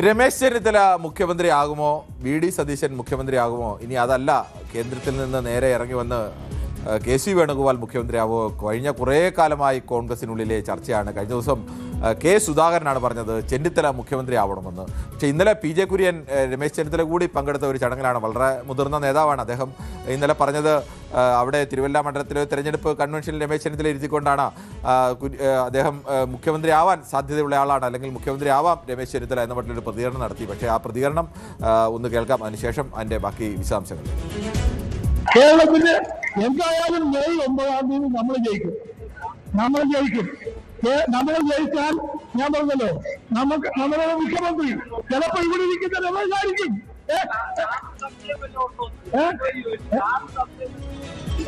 Ramesh Chennithala മുഖ്യമന്ത്രിയാകുമോ, VD. Satheesan മുഖ്യമന്ത്രിയാകുമോ, ഇനി അതല്ല കേന്ദ്രത്തിൽ നിന്ന് നേരെ ഇറങ്ങി വന്ന് കെ.സി. വേണുഗോപാൽ മുഖ്യമന്ത്രിയാകുമോ, കഴിഞ്ഞ കുറേ കാലമായി കോൺഗ്രസിനുള്ളിലെ ചർച്ചയാണ്. കഴിഞ്ഞ ദിവസം കെ. സുധാകരനാണ് പറഞ്ഞത് ചെന്നിത്തല മുഖ്യമന്ത്രി ആവണമെന്ന്. പക്ഷേ ഇന്നലെ പി.ജെ. കുര്യൻ രമേശ് ചെന്നിത്തല കൂടി പങ്കെടുത്ത ഒരു ചടങ്ങിലാണ്. വളരെ മുതിർന്ന നേതാവാണ് അദ്ദേഹം. ഇന്നലെ പറഞ്ഞത് അവിടെ തിരുവല്ല മണ്ഡലത്തിലെ തെരഞ്ഞെടുപ്പ് കൺവെൻഷനിൽ രമേശ് ചെന്നിത്തല ഇരുത്തിക്കൊണ്ടാണ് അദ്ദേഹം മുഖ്യമന്ത്രി ആവാൻ സാധ്യതയുള്ള ആളാണ്, അല്ലെങ്കിൽ മുഖ്യമന്ത്രി ആവാം രമേശ് ചെന്നിത്തല എന്ന മട്ടിലൊരു പ്രതികരണം നടത്തി. പക്ഷേ ആ പ്രതികരണം ഒന്ന് കേൾക്കാം, അതിനുശേഷം അതിൻ്റെ ബാക്കി വിശദാംശങ്ങൾ. കേരളത്തിന് എന്തായാലും മെയ് 9-ാം തീയതി നമ്മൾ ജയിക്കും. നമ്മൾ ജയിച്ചാൽ ഞാൻ പറഞ്ഞല്ലോ, നമ്മുടെ മുഖ്യമന്ത്രി ചിലപ്പോ ഇവിടെ ഇരിക്കുന്ന രമേശായിരിക്കും.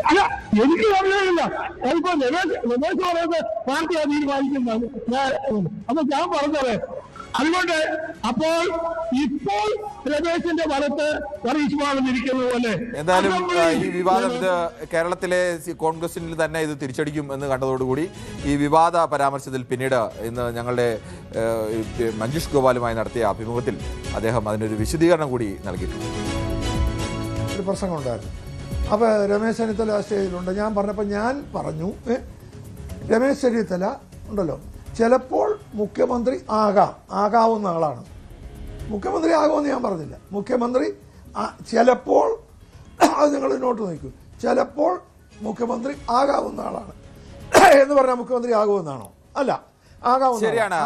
അല്ല, എനിക്ക് അറിയില്ല. അതിപ്പോ രമേശ് പറയുന്നത് പാർട്ടിയാ തീരുമാനിക്കുന്നത്. അപ്പൊ ഞാൻ പറഞ്ഞത് അതുകൊണ്ട് ഇപ്പോൾ രമേശിന്റെ വലത്ത് വർഗീസ് ഇരിക്കുന്നത് പോലെ എന്തായാലും ഈ വിവാദം ഇത് കേരളത്തിലെ കോൺഗ്രസിൽ തന്നെ ഇത് തിരിച്ചടിക്കും എന്ന് കണ്ടതോടുകൂടി ഈ വിവാദ പരാമർശത്തിൽ പിന്നീട് ഇന്ന് ഞങ്ങളുടെ മഞ്ജുഷ് ഗോപാലുമായി നടത്തിയ അഭിമുഖത്തിൽ അദ്ദേഹം അതിനൊരു വിശദീകരണം കൂടി നൽകിയിട്ടുണ്ട്. ഒരു പ്രസംഗം ഉണ്ടായിരുന്നു. അപ്പോൾ രമേശ് ചെന്നിത്തല സ്റ്റേജിലുണ്ട്. ഞാൻ പറഞ്ഞപ്പോൾ ഞാൻ പറഞ്ഞു, രമേശ് ചെന്നിത്തല ഉണ്ടല്ലോ ചിലപ്പോൾ മുഖ്യമന്ത്രി ആകാവുന്ന ആളാണ്. മുഖ്യമന്ത്രി ആകുമെന്ന് ഞാൻ പറഞ്ഞില്ല. മുഖ്യമന്ത്രി ചിലപ്പോൾ, അത് നിങ്ങൾ നോട്ട് നോക്കൂ, ചിലപ്പോൾ മുഖ്യമന്ത്രി ആകാവുന്ന ആളാണ് എന്ന് പറഞ്ഞാൽ മുഖ്യമന്ത്രി ആകുമെന്നാണോ? അല്ല, ശരിയാണ്.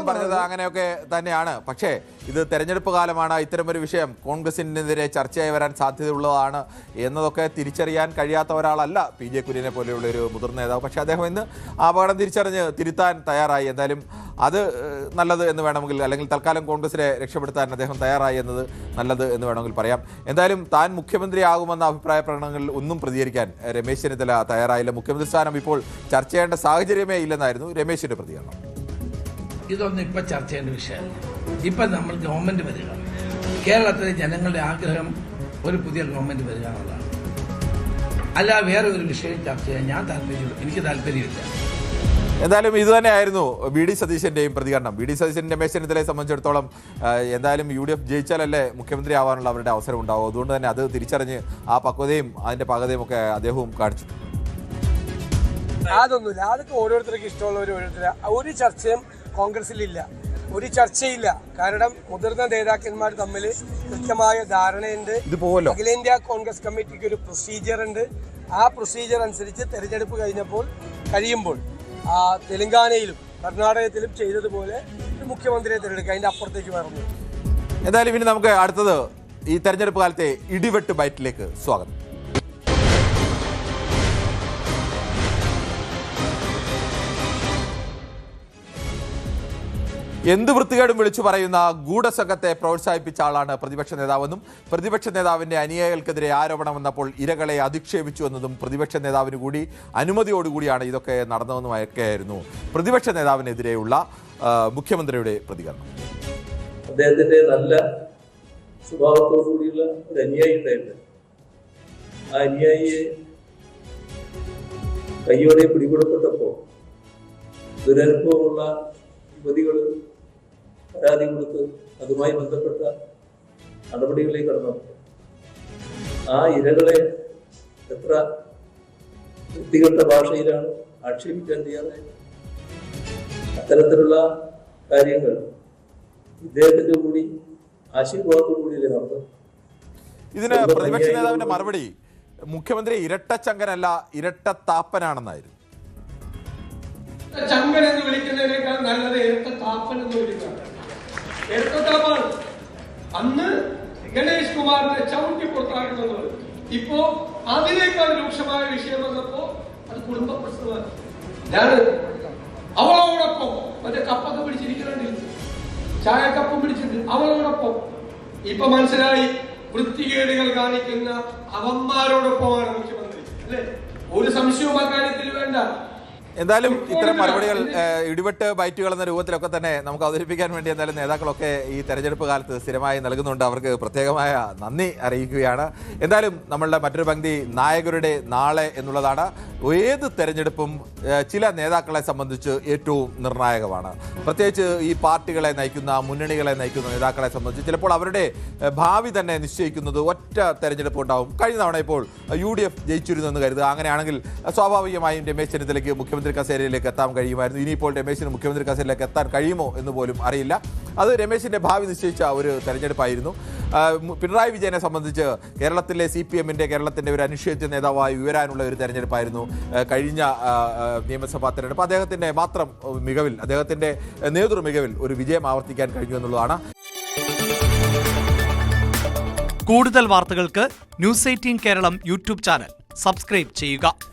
പറഞ്ഞത് അങ്ങനെയൊക്കെ തന്നെയാണ്. പക്ഷേ ഇത് തെരഞ്ഞെടുപ്പ് കാലമാണ്. ഇത്തരമൊരു വിഷയം കോൺഗ്രസിനെതിരെ ചർച്ചയായി വരാൻ സാധ്യതയുള്ളതാണ് എന്നതൊക്കെ തിരിച്ചറിയാൻ കഴിയാത്ത ഒരാളല്ല പി.ജെ. കുര്യനെ പോലെയുള്ള ഒരു മുതിർന്ന നേതാവ്. പക്ഷേ അദ്ദേഹം ഇന്ന് ആ അപകടം തിരിച്ചറിഞ്ഞ് തിരുത്താൻ തയ്യാറായി. എന്തായാലും അത് നല്ലത് എന്ന് വേണമെങ്കിൽ, അല്ലെങ്കിൽ തൽക്കാലം കോൺഗ്രസിനെ രക്ഷപ്പെടുത്താൻ അദ്ദേഹം തയ്യാറായി എന്നത് നല്ലത് എന്ന് വേണമെങ്കിൽ പറയാം. എന്തായാലും താൻ മുഖ്യമന്ത്രിയാകുമെന്ന അഭിപ്രായ പ്രകടനങ്ങളിൽ ഒന്നും പ്രതികരിക്കാൻ രമേശ് ചെന്നിത്തല തയ്യാറായില്ല. മുഖ്യമന്ത്രി സ്ഥാനം ഇപ്പോൾ ചർച്ച ചെയ്യേണ്ട സാഹചര്യമേ ഇല്ലെന്നായിരുന്നു രമേശിന്റെ പ്രതികരണം. ഇതൊന്നും ഇപ്പം ചർച്ച ചെയ്യേണ്ട വിഷയമല്ല. ഇപ്പം നമ്മൾ ഗവൺമെന്റ് വരിക, കേരളത്തിലെ ജനങ്ങളുടെ ആഗ്രഹം ഒരു പുതിയ ഗവൺമെന്റ് വരിക എന്നുള്ളതാണ്. അല്ല വേറെ ഒരു വിഷയം ചർച്ച ചെയ്യാൻ എനിക്ക് താല്പര്യമില്ല. എന്തായാലും ഇതുതന്നെയായിരുന്നു വി.ഡി. സതീശന്റെയും പ്രതികരണം. വി.ഡി. സതീശൻ രമേശ് ചെന്നിത്തലയെ സംബന്ധിച്ചിടത്തോളം എന്തായാലും UDF ജയിച്ചാലല്ലേ മുഖ്യമന്ത്രി ആവാനുള്ള അവരുടെ അവസരം ഉണ്ടാവും. അതുകൊണ്ട് തന്നെ അത് തിരിച്ചറിഞ്ഞ് ആ പക്വതയും അതിന്റെ പകതയും ഒക്കെ അദ്ദേഹവും കാണിച്ചു. അതൊന്നുമില്ല, അതൊക്കെ ഓരോരുത്തർക്ക് ഇഷ്ടമുള്ളവർ ഒരു ചർച്ചയും കോൺഗ്രസിലില്ല, ഒരു ചർച്ചയില്ല. കാരണം മുതിർന്ന നേതാക്കന്മാർ തമ്മിൽ കൃത്യമായ ധാരണയുണ്ട്. അഖിലേന്ത്യാ കോൺഗ്രസ് കമ്മിറ്റിക്ക് ഒരു പ്രൊസീജിയർ ഉണ്ട്. ആ പ്രൊസീജിയർ അനുസരിച്ച് തെരഞ്ഞെടുപ്പ് കഴിയുമ്പോൾ തെലങ്കാനയിലും കർണാടകത്തിലും ചെയ്തതുപോലെ ഒരു മുഖ്യമന്ത്രിയെ തിരഞ്ഞെടുക്കുക. അതിന്റെ അപ്പുറത്തേക്ക് പറഞ്ഞു. എന്തായാലും ഇനി നമുക്ക് അടുത്തത് ഈ തെരഞ്ഞെടുപ്പ് കാലത്തെ ഇടിവെട്ട് ബൈറ്റിലേക്ക് സ്വാഗതം. എന്ത് വൃത്തികേടും വിളിച്ചു പറയുന്ന ഗൂഢസംഘത്തെ പ്രോത്സാഹിപ്പിച്ച ആളാണ് പ്രതിപക്ഷ നേതാവെന്നും പ്രതിപക്ഷ നേതാവിന്റെ അനുയായികൾക്കെതിരെ ആരോപണം വന്നപ്പോൾ ഇരകളെ അധിക്ഷേപിച്ചു എന്നതും പ്രതിപക്ഷ നേതാവിന് കൂടി അനുമതിയോടുകൂടിയാണ് ഇതൊക്കെ നടന്നതെന്നുമൊക്കെയായിരുന്നു പ്രതിപക്ഷ നേതാവിനെതിരെയുള്ള മുഖ്യമന്ത്രിയുടെ പ്രതികരണം. അദ്ദേഹത്തിന്റെ നല്ല സ്വഭാവത്തോടുകൂടിയുള്ള ഒരു അനുയായി ഉണ്ടായിട്ട് ആ അനുയായിയെ കയ്യോടെ പിടികൂടപ്പെട്ടപ്പോ ദുരനുഭവമുള്ള യുവതികൾ പരാതി കൊടുത്ത് അതുമായി ബന്ധപ്പെട്ട നടപടികളിലേക്ക് കടന്നപ്പോൾ ആ ഇരകളെ എത്ര വൃത്തികെട്ട ഭാഷയിലാണ് ആക്ഷേപിക്കാൻ തയ്യാറായത്. അത്തരത്തിലുള്ള കാര്യങ്ങൾ ഇദ്ദേഹത്തിന്റെ കൂടി ആശീർവാദത്തോടുകൂടിയല്ലേ നടന്നത്. ഇതിന് പ്രതിപക്ഷ നേതാവിന്റെ മറുപടി മുഖ്യമന്ത്രി ഇരട്ടച്ചങ്കനല്ല ഇരട്ടത്താപ്പനാണെന്നായിരുന്നു. ചങ്കൻ എന്ന് വിളിക്കുന്നതിനേക്കാൾ നല്ലത് ഇരട്ടത്താപ്പൻ എന്ന് വിളിക്കുകയാണ്. ഇരട്ടത്താപ്പാണ്. അന്ന് ഗണേഷ് കുമാറിനെ ചവിട്ടി പുറത്താക്കുന്നത്. ഇപ്പോ അതിനേക്കാൾ രൂക്ഷമായ വിഷയം വന്നപ്പോ അത് കുടുംബ പ്രശ്നമാണ്. ഞാൻ അവളോടൊപ്പം മറ്റേ കപ്പൊക്കെ പിടിച്ചിരിക്കുന്നുണ്ട്, ചായക്കപ്പം പിടിച്ചിട്ടുണ്ട്, അവളോടൊപ്പം. ഇപ്പൊ മനസ്സിലായി വൃത്തികേടുകൾ കാണിക്കുന്ന അവന്മാരോടൊപ്പമാണ് മുഖ്യമന്ത്രി, അല്ലെ? ഒരു സംശയവും അക്കാര്യത്തിൽ വേണ്ട. എന്തായാലും ഇത്തരം മറുപടികൾ ഇടിവെട്ട് ബൈറ്റുകൾ എന്ന രൂപത്തിലൊക്കെ തന്നെ നമുക്ക് അവതരിപ്പിക്കാൻ വേണ്ടി എന്തായാലും നേതാക്കളൊക്കെ ഈ തെരഞ്ഞെടുപ്പ് കാലത്ത് സ്ഥിരമായി നൽകുന്നുണ്ട്. അവർക്ക് പ്രത്യേകമായ നന്ദി അറിയിക്കുകയാണ്. എന്തായാലും നമ്മളുടെ മറ്റൊരു പങ്ക്തി നായകരുടെ നാളെ എന്നുള്ളതാണ്. ഏത് തെരഞ്ഞെടുപ്പും ചില നേതാക്കളെ സംബന്ധിച്ച് ഏറ്റവും നിർണായകമാണ്. പ്രത്യേകിച്ച് ഈ പാർട്ടികളെ നയിക്കുന്ന, മുന്നണികളെ നയിക്കുന്ന നേതാക്കളെ സംബന്ധിച്ച് ചിലപ്പോൾ അവരുടെ ഭാവി തന്നെ നിശ്ചയിക്കുന്നത് ഒറ്റ തെരഞ്ഞെടുപ്പ് ഉണ്ടാവും. കഴിഞ്ഞ തവണ ഇപ്പോൾ UDF ജയിച്ചിരുന്നു എന്ന് കരുതുക. അങ്ങനെയാണെങ്കിൽ സ്വാഭാവികമായും രമേശ് ചെന്നിത്തലയ്ക്ക് മുഖ്യമന്ത്രി കസേരയിലേക്ക് എത്താൻ കഴിയുമായിരുന്നു. ഇനിയിപ്പോൾ രമേശിന് മുഖ്യമന്ത്രി കസേരയിലേക്ക് എത്താൻ കഴിയുമോ എന്ന് പോലും അറിയില്ല. അത് രമേശിന്റെ ഭാവി നിശ്ചയിച്ച ഒരു തെരഞ്ഞെടുപ്പായിരുന്നു. പിണറായി വിജയനെ സംബന്ധിച്ച് കേരളത്തിലെ CPMന്റെ കേരളത്തിന്റെ ഒരു അനിശ്ചിത നേതാവായി ഉയരാനുള്ള ഒരു തെരഞ്ഞെടുപ്പായിരുന്നു കഴിഞ്ഞ നിയമസഭാ തെരഞ്ഞെടുപ്പ്. അദ്ദേഹത്തിന്റെ മാത്രം മികവിൽ, അദ്ദേഹത്തിന്റെ നേതൃമികവിൽ ഒരു വിജയം ആവർത്തിക്കാൻ കഴിഞ്ഞു എന്നുള്ളതാണ്. കൂടുതൽ വാർത്തകൾക്ക് News 18 Keralam YouTube channel subscribe ചെയ്യുക.